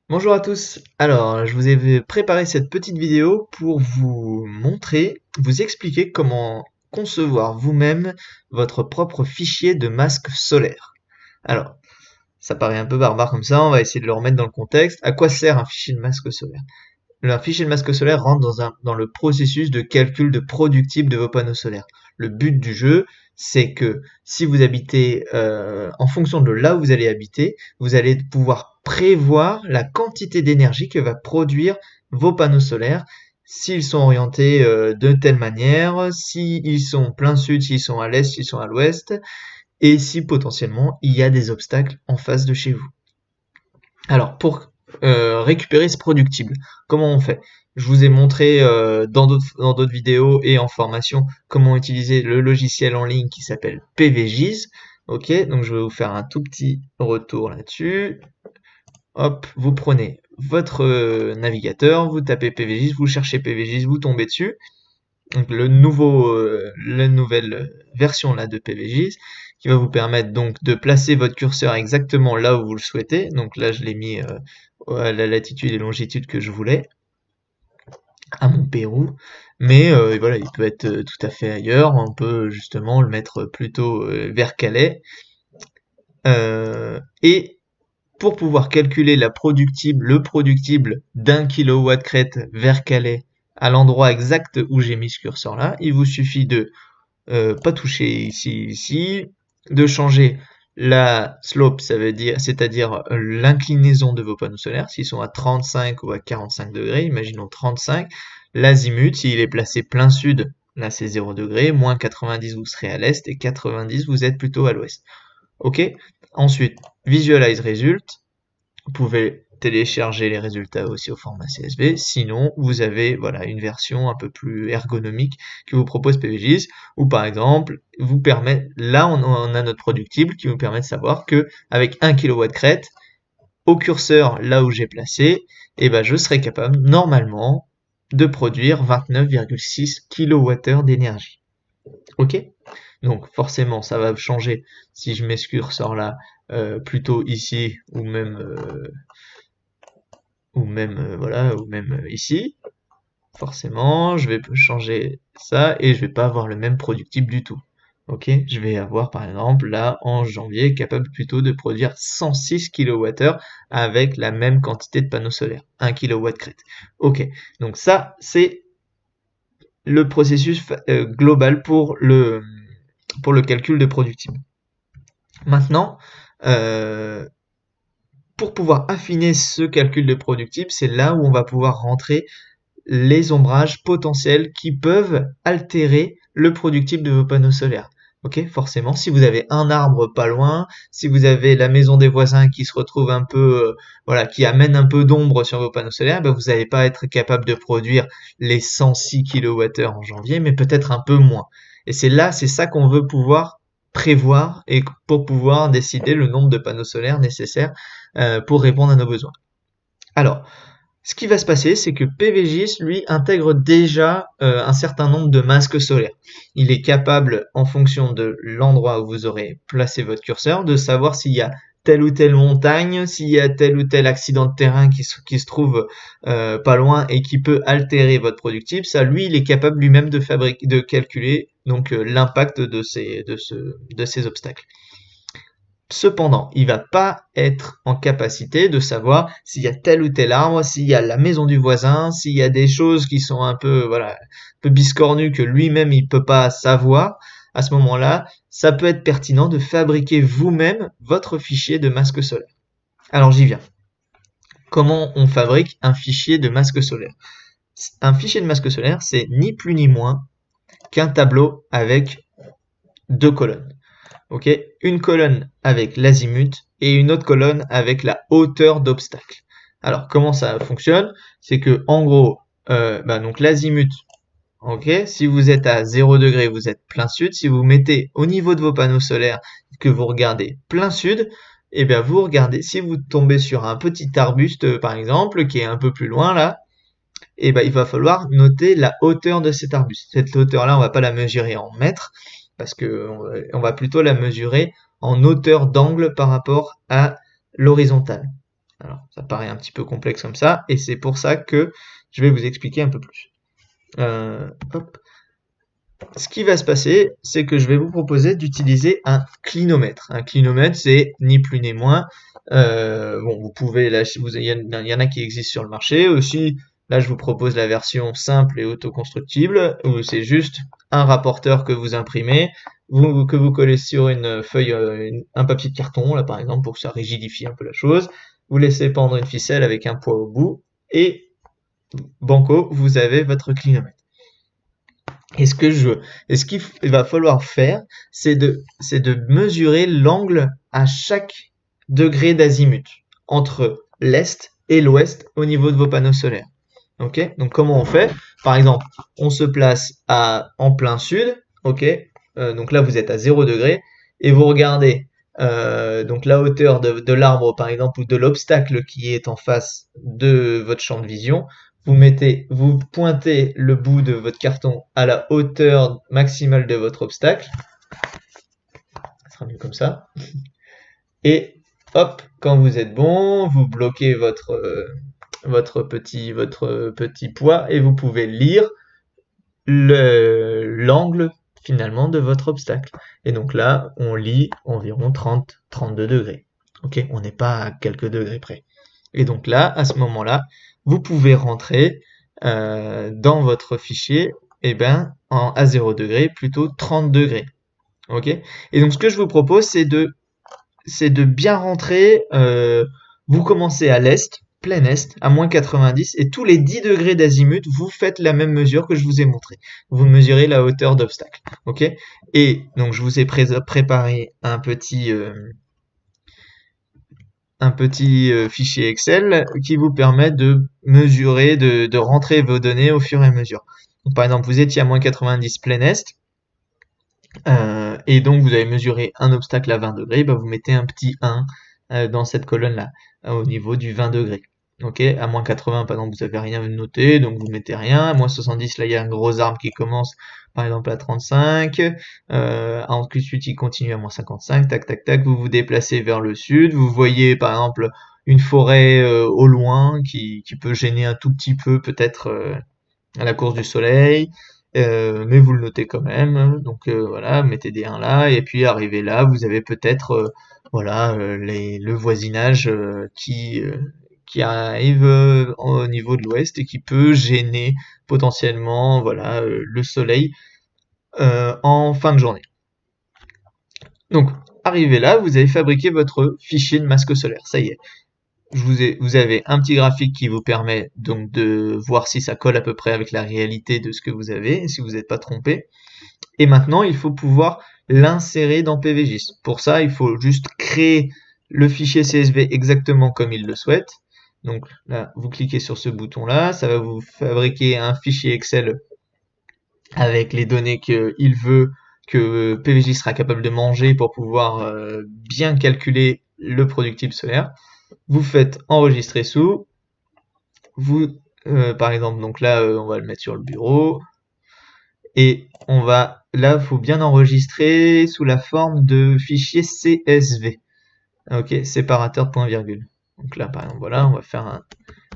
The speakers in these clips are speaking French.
Bonjour à tous. Alors, je vous ai préparé cette petite vidéo pour vous montrer, vous expliquer comment concevoir vous-même votre propre fichier de masque solaire. Alors, ça paraît un peu barbare comme ça, on va essayer de le remettre dans le contexte. À quoi sert un fichier de masque solaire? Un fichier de masque solaire rentre dans le processus de calcul de productible de vos panneaux solaires. Le but du jeu, c'est que si vous habitez en fonction de là où vous allez habiter, vous allez pouvoir prévoir la quantité d'énergie que va produire vos panneaux solaires, s'ils sont orientés de telle manière, s'ils sont plein sud, s'ils sont à l'est, s'ils sont à l'ouest, et si potentiellement il y a des obstacles en face de chez vous. Alors, pour récupérer ce productible, comment on fait? Je vous ai montré dans d'autres vidéos et en formation comment utiliser le logiciel en ligne qui s'appelle PVGIS. Ok, donc je vais vous faire un tout petit retour là-dessus. Hop, vous prenez votre navigateur, vous tapez PVGIS, vous cherchez PVGIS, vous tombez dessus. Donc la nouvelle version là de PVGIS qui va vous permettre donc de placer votre curseur exactement là où vous le souhaitez. Donc là, je l'ai mis à la latitude et longitude que je voulais, à mon Pérou. Mais voilà, il peut être tout à fait ailleurs. On peut justement le mettre plutôt vers Calais. Et pour pouvoir calculer le productible d'un kilowatt crête vers Calais à l'endroit exact où j'ai mis ce curseur là, il vous suffit de pas toucher ici, de changer la slope, ça veut dire, c'est-à-dire l'inclinaison de vos panneaux solaires, s'ils sont à 35 ou à 45 degrés, imaginons 35, l'azimut, s'il est placé plein sud, là c'est 0 degré, moins 90 vous serez à l'est et 90 vous êtes plutôt à l'ouest. Ok? Ensuite, Visualize Result, vous pouvez télécharger les résultats aussi au format CSV. Sinon, vous avez voilà une version un peu plus ergonomique que vous propose PVGIS, ou par exemple, vous permet, là on a notre productible qui vous permet de savoir que avec 1 kW crête, au curseur là où j'ai placé, et ben je serai capable normalement de produire 29,6 kWh d'énergie. Ok? Donc forcément ça va changer si je mets ce curseur là plutôt ici ou même voilà ou même ici. Forcément, je vais changer ça et je vais pas avoir le même productible du tout. Ok, je vais avoir par exemple là en janvier capable plutôt de produire 106 kWh avec la même quantité de panneaux solaires, 1 kW crête. Ok, donc ça c'est le processus global pour le calcul de productible. Maintenant, euh, pour pouvoir affiner ce calcul de productible, c'est là où on va pouvoir rentrer les ombrages potentiels qui peuvent altérer le productible de vos panneaux solaires. Ok, forcément, si vous avez un arbre pas loin, si vous avez la maison des voisins qui se retrouve un peu, voilà, qui amène un peu d'ombre sur vos panneaux solaires, ben vous n'allez pas être capable de produire les 106 kWh en janvier, mais peut-être un peu moins. Et c'est ça qu'on veut pouvoir prévoir et pour pouvoir décider le nombre de panneaux solaires nécessaires pour répondre à nos besoins. Alors, ce qui va se passer, c'est que PVGIS, lui, intègre déjà un certain nombre de masques solaires. Il est capable, en fonction de l'endroit où vous aurez placé votre curseur, de savoir s'il y a telle ou telle montagne, s'il y a tel ou tel accident de terrain qui se trouve pas loin et qui peut altérer votre productible. Ça, lui, il est capable lui-même de calculer donc l'impact de ces obstacles. Cependant, il va pas être en capacité de savoir s'il y a tel ou tel arbre, s'il y a la maison du voisin, s'il y a des choses qui sont un peu, voilà, un peu biscornues que lui-même il peut pas savoir. À ce moment-là, ça peut être pertinent de fabriquer vous-même votre fichier de masque solaire. Alors j'y viens. Comment on fabrique un fichier de masque solaire? Un fichier de masque solaire, c'est ni plus ni moins qu'un tableau avec deux colonnes. Ok, une colonne avec l'azimut et une autre colonne avec la hauteur d'obstacle. Alors comment ça fonctionne? C'est que en gros, donc l'azimut, ok, si vous êtes à 0 degré, vous êtes plein sud. Si vous mettez au niveau de vos panneaux solaires que vous regardez plein sud, et bien vous regardez, si vous tombez sur un petit arbuste par exemple qui est un peu plus loin là, et ben il va falloir noter la hauteur de cet arbuste. Cette hauteur-là, on va pas la mesurer en mètres, parce que on va plutôt la mesurer en hauteur d'angle par rapport à l'horizontale. Alors, ça paraît un petit peu complexe comme ça, et c'est pour ça que je vais vous expliquer un peu plus. Hop. Ce qui va se passer, c'est que je vais vous proposer d'utiliser un clinomètre. Un clinomètre, c'est ni plus ni moins. Bon, vous pouvez lâcher, il y en a qui existent sur le marché aussi. Là, je vous propose la version simple et autoconstructible, où c'est juste un rapporteur que vous imprimez, que vous collez sur une feuille, un papier de carton, là par exemple, pour que ça rigidifie un peu la chose. Vous laissez pendre une ficelle avec un poids au bout, et banco, vous avez votre clinomètre. Et ce qu'il va falloir faire, c'est de mesurer l'angle à chaque degré d'azimut entre l'est et l'ouest au niveau de vos panneaux solaires. Ok? Donc comment on fait? Par exemple, on se place en plein sud. Ok? Donc là vous êtes à 0 degré et vous regardez donc la hauteur de l'arbre par exemple ou de l'obstacle qui est en face de votre champ de vision. Vous pointez le bout de votre carton à la hauteur maximale de votre obstacle. Ça sera mieux comme ça. Et hop, quand vous êtes bon, vous bloquez votre petit poids et vous pouvez lire l'angle finalement de votre obstacle. Et donc là, on lit environ 30-32 degrés. Ok, on n'est pas à quelques degrés près. Et donc là, à ce moment-là, vous pouvez rentrer dans votre fichier à 0 degré, plutôt 30 degrés. Ok. Et donc ce que je vous propose, c'est de bien rentrer. Vous commencez à l'est, plein est, à moins 90, et tous les 10 degrés d'azimut, vous faites la même mesure que je vous ai montré. Vous mesurez la hauteur d'obstacle. Ok. Et donc je vous ai préparé un petit fichier Excel qui vous permet de mesurer, de rentrer vos données au fur et à mesure. Donc, par exemple, vous étiez à moins 90 plein est, et donc vous avez mesuré un obstacle à 20 degrés, vous mettez un petit 1 dans cette colonne-là, au niveau du 20 degrés. Ok, à moins 80, par exemple, vous n'avez rien noté, donc vous mettez rien. À moins 70, là, il y a un gros arbre qui commence, par exemple, à 35. Ensuite, il continue à moins 55. Tac, tac, tac. Vous vous déplacez vers le sud. Vous voyez, par exemple, une forêt au loin qui peut gêner un tout petit peu, peut-être, à la course du soleil. Mais vous le notez quand même. Donc voilà, mettez des 1 là. Et puis, arrivé là, vous avez peut-être, voilà, le voisinage qui arrive au niveau de l'ouest et qui peut gêner potentiellement voilà, le soleil en fin de journée. Donc, arrivé là, vous avez fabriqué votre fichier de masque solaire. Ça y est. Vous avez un petit graphique qui vous permet donc de voir si ça colle à peu près avec la réalité de ce que vous avez, si vous n'êtes pas trompé. Et maintenant, il faut pouvoir l'insérer dans PVGIS. Pour ça, il faut juste créer le fichier CSV exactement comme il le souhaite. Donc là, vous cliquez sur ce bouton-là, ça va vous fabriquer un fichier Excel avec les données qu'il veut que PVGIS sera capable de manger pour pouvoir bien calculer le productible solaire. Vous faites enregistrer sous. Par exemple, donc là, on va le mettre sur le bureau. Et là, il faut bien enregistrer sous la forme de fichier CSV. Ok, séparateur point virgule. Donc là, par exemple, voilà, on va faire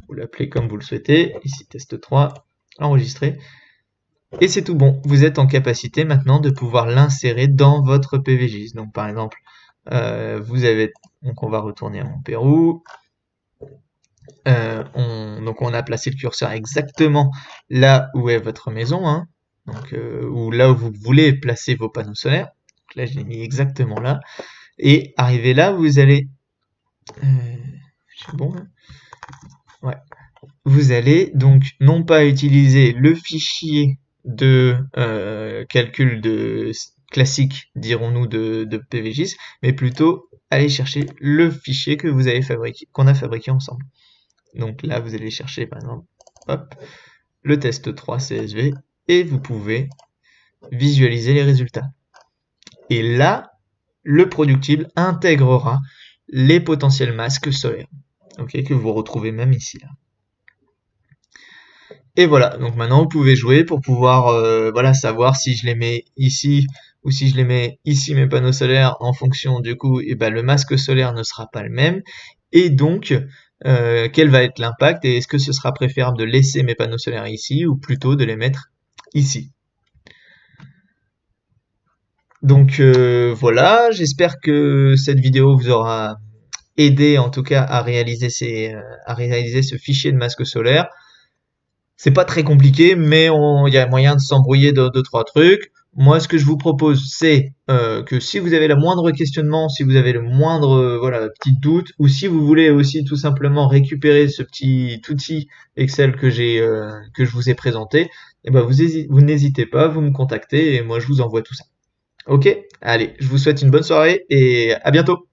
vous l'appelez comme vous le souhaitez. Ici, test 3, enregistrer. Et c'est tout bon. Vous êtes en capacité maintenant de pouvoir l'insérer dans votre PVGIS. Donc, par exemple, donc on va retourner à mon Pérou. Donc on a placé le curseur exactement là où est votre maison, hein. Donc ou là où vous voulez placer vos panneaux solaires. Donc là, je l'ai mis exactement là. Et arrivé là, vous allez c'est bon, hein. Ouais. Vous allez donc non pas utiliser le fichier de calcul classique, dirons-nous, de PVGIS, mais plutôt aller chercher le fichier que vous avez qu'on a fabriqué ensemble. Donc là, vous allez chercher par exemple, hop, le test 3 CSV et vous pouvez visualiser les résultats. Et là, le productible intégrera les potentiels masques solaires, okay, que vous retrouvez même ici. Là. Et voilà, donc maintenant vous pouvez jouer pour pouvoir voilà, savoir si je les mets ici ou si je les mets ici mes panneaux solaires en fonction du coup, et le masque solaire ne sera pas le même. Et donc, quel va être l'impact et est-ce que ce sera préférable de laisser mes panneaux solaires ici ou plutôt de les mettre ici. Donc voilà, j'espère que cette vidéo vous aura aidé en tout cas à réaliser ce fichier de masque solaire. C'est pas très compliqué, mais il y a moyen de s'embrouiller de deux, trois trucs. Moi, ce que je vous propose, c'est que si vous avez le moindre questionnement, si vous avez le moindre voilà petit doute, ou si vous voulez aussi tout simplement récupérer ce petit outil Excel que je vous ai présenté, eh ben vous n'hésitez pas, vous me contactez et moi je vous envoie tout ça. Ok? Allez, je vous souhaite une bonne soirée et à bientôt.